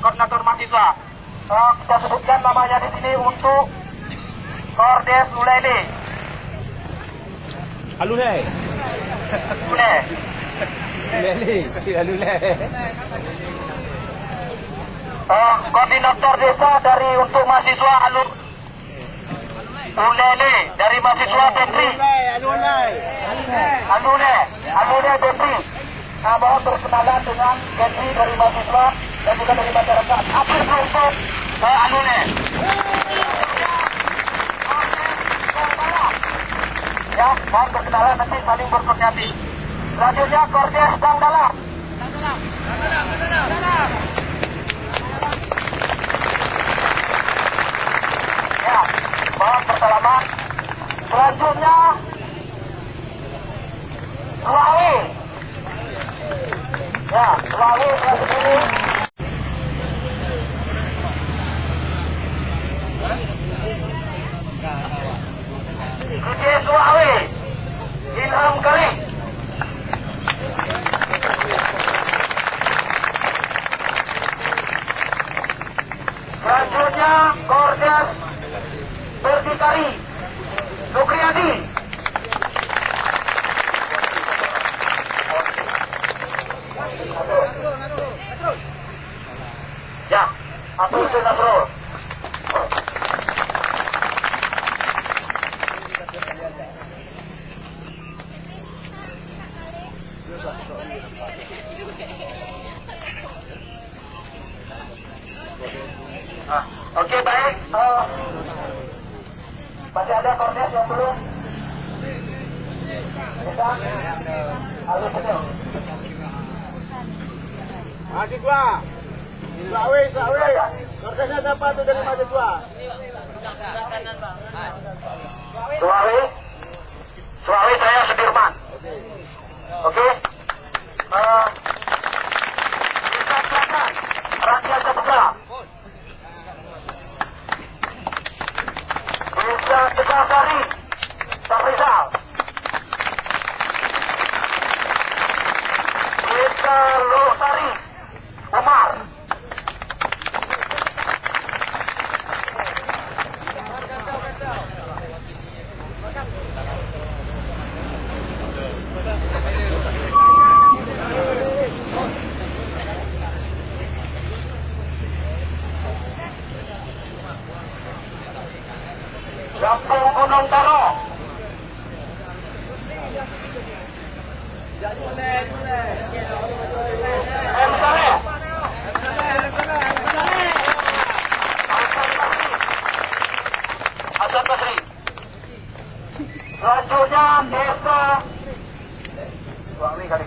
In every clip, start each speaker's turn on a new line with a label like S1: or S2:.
S1: koordinator mahasiswa. Kita sebutkan namanya di sini untuk Kordes Lulele.
S2: Alule.
S1: Lule. Koordinator desa dari untuk mahasiswa Ulele dari mahasiswa Petri. Alune Petri. Mohon berkenalan dengan Petri dari mahasiswa dan juga dari masyarakat. Apa untuk Alune? Ya, mohon berkenalan nanti saling berkoordinasi. Selanjutnya Kordes Dangdalam. Ya, mohon bersalaman. Selanjutnya Sulawi. Ya, Sulawi sendiri. Gede Sulawi. Ilham Karim. Selanjutnya Kordes Berdikari Nukriyadi. Ya, Abdul Nasrul. Oke, baik. Masih ada Kordes yang belum? Bisa? Halo, betul.
S3: Mahasiswa. Sulawi. Kordesnya siapa tuh dari mahasiswa?
S1: Sulawi saya Sudirman. Oke. Desa Selatan, Rakyat Sebelah. Desa Tegasari, Safrizal. Desa Losari, Umar. Kampung Gunung Taro. M. Saleh. Hasan Basri. Selanjutnya desa Suami kali.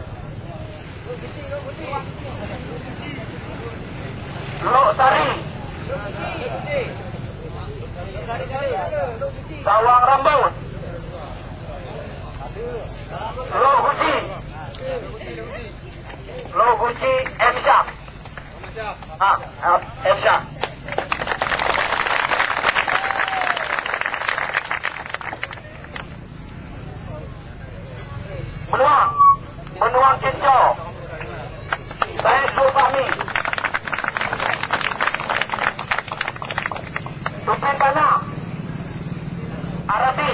S1: Lok Sari. Sawang Rambut. Lo Guci Emsyah. Emsyah. Benuang Kinco. Saya Sulfahmi. Tupin Tanah. Arabi.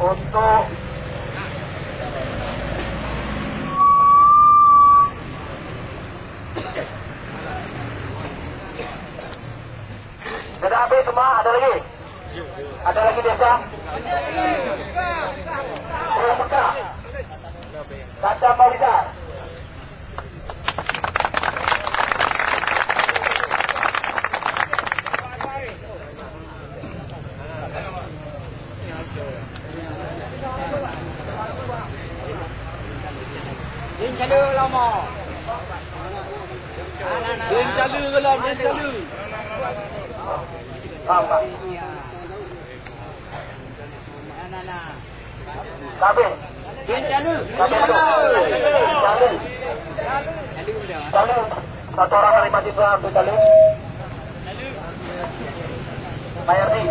S1: Untuk sudah habis semua? Ada lagi? Ada lagi desa? Pulau Mekah, Kacang Maulidar.
S3: Din calu lama. Din calu ke lama, din calu.
S1: Apa? Sabi.
S3: Din calu.
S1: Sabi tu. Calu. Satu orang dari mahasiswa untuk jalur. Pak Yardi.